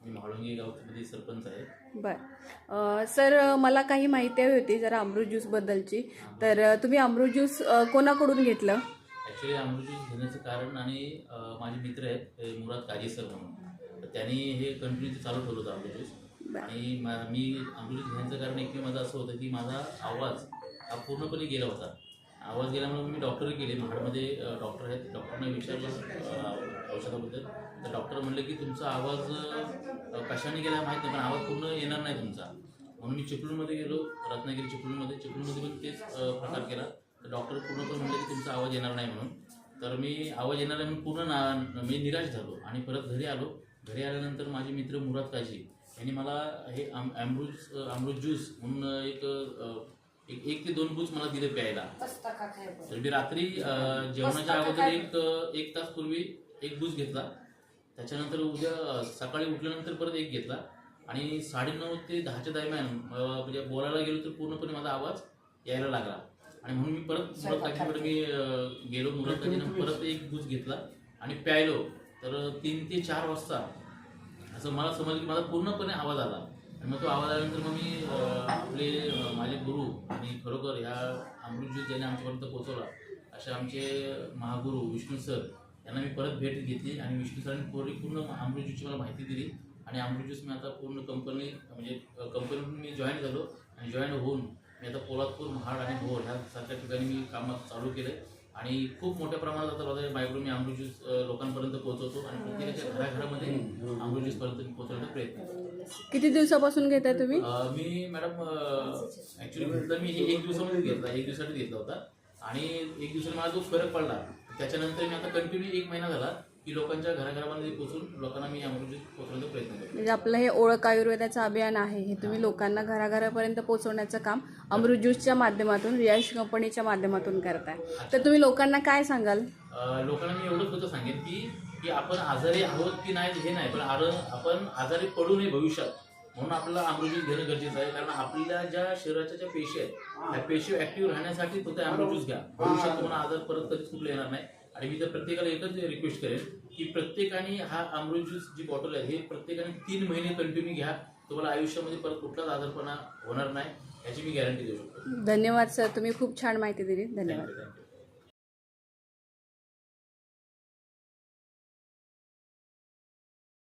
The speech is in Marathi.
मी म्हाळुंगे गावमध्ये सरपंच आहे. बर सर, मला काही माहिती हवी होती जरा अमृत ज्यूसबद्दलची. तर तुम्ही अमृत ज्यूस कोणाकडून घेतलं? ॲक्च्युली अमृत ज्यूस घेण्याचं कारण आणि माझे मित्र आहेत मुराद काजी सर म्हणून, तर त्यांनी हे कंटिन्यू चालू ठेवलं होतं अमृत ज्यूस. आणि मी अमृत ज्यूस घेण्याचं कारण एक माझं असं होतं की माझा आवाज हा पूर्णपणे गेला होता. आवाज गेल्यामुळे मी डॉक्टरही गेले, महाडमध्ये डॉक्टर आहेत, डॉक्टरना विचारलं औषधाबद्दल. तर डॉक्टर म्हणले की तुमचा आवाज कशाने गेला माहीत नाही, पण आवाज पूर्ण येणार नाही तुमचा. म्हणून मी चिपळूणमध्ये गेलो, रत्नागिरी चिपळूणमध्ये पण तेच प्रकार केला. तर डॉक्टर पूर्णपणे म्हणले की तुमचा आवाज येणार नाही म्हणून. तर मी आवाज येणार नाही म्हणून पूर्ण मी निराश झालो आणि परत घरी आलो. घरी आल्यानंतर माझे मित्र मुराद काजी यांनी मला हे अमृत ज्यूस म्हणून एक ते 2 बूच मला दिले प्यायला. तर मी रात्री जेवणाच्या अगोदर एक तास पूर्वी एक बूच घेतला. त्याच्यानंतर उद्या सकाळी उठल्यानंतर परत एक घेतला आणि 9:30 ते 10च्या दरम्यान म्हणजे बोलायला गेलो तर पूर्णपणे माझा आवाज यायला लागला. आणि म्हणून मी परत मुराद काजीकडे गेलो. मुराद काजीनं परत एक बूच घेतला आणि प्यायलो. तर 3 ते 4 वाजता असं मला समजलं की माझा पूर्णपणे आवाज आला. आणि मग तो आवाज आल्यानंतर मग मी माझे गुरु आणि खरोखर ह्या अमृत ज्यूस ज्याने आमच्यापर्यंत पोहोचवला असे आमचे महागुरू विष्णू सर यांना मी परत भेट घेतली. आणि विष्णू सरांनी पूर्ण अमृत ज्यूसची मला माहिती दिली. आणि अमृत ज्यूस मी आता पूर्ण कंपनीतून मी जॉईन झालो. आणि जॉईन होऊन मी आता पोलादपूर, महाड आणि भोर ह्या सारख्या ठिकाणी मी कामात चालू केलं. आणि खूप मोठ्या प्रमाणात आता माझ्या बायकडून मी अमृत ज्यूस लोकांपर्यंत पोहोचवतो आणि प्रत्येकाच्या घराघरामध्ये अमृत ज्यूसपर्यंत पोहोचवण्याचा प्रयत्न करतो. किती दिवसापासून घेताय तुम्ही? मी मॅडम ॲक्च्युली घेतला मी 1 दिवसामध्ये घेतला, 1 दिवसासाठी घेतला होता. आणि 1 दिवसाने मला जो फरक पडला त्याच्यानंतर मी आता कंटिन्यू 1 महिना झाला की लोकांच्या घराघरामध्ये पोहोचून लोकांना मी अमृत ज्यूस पोहोचवण्याचा प्रयत्न करतो. म्हणजे आपलं हे ओळख आयुर्वेदाचं अभियान आहे, हे तुम्ही लोकांना घराघरापर्यंत पोहोचवण्याचं काम अमृत ज्यूसच्या माध्यमातून, रियाश कंपनीच्या माध्यमातून करताय. तर तुम्ही लोकांना काय सांगाल? लोकांना मी एवढंच होतं सांगेन की आपण आजारी आहोत की नाही हे नाही, पण आपण आजारी पडू नये भविष्यात म्हणून आपल्याला अमृत ज्यूस घेणं गरजेचं आहे. कारण आपल्या ज्या शरीराच्या ज्या पेशी आहेत त्या पेशी ॲक्टिव्ह राहण्यासाठी तो अमृत ज्यूस घ्या. भविष्यात तुम्हाला आजार परत कधीच कुठला येणार नाही. आणि मी तर प्रत्येकाला एकच रिक्वेस्ट करेन की प्रत्येकाने हा अमृत ज्यूस जी बॉटल आहे हे प्रत्येकाने 3 महिने कंटिन्यू घ्या. तुम्हाला आयुष्यामध्ये परत कुठलाच आजारपणा होणार नाही याची मी गॅरंटी देऊ शकतो. धन्यवाद सर, तुम्ही खूप छान माहिती दिली. धन्यवाद. थँक्यू.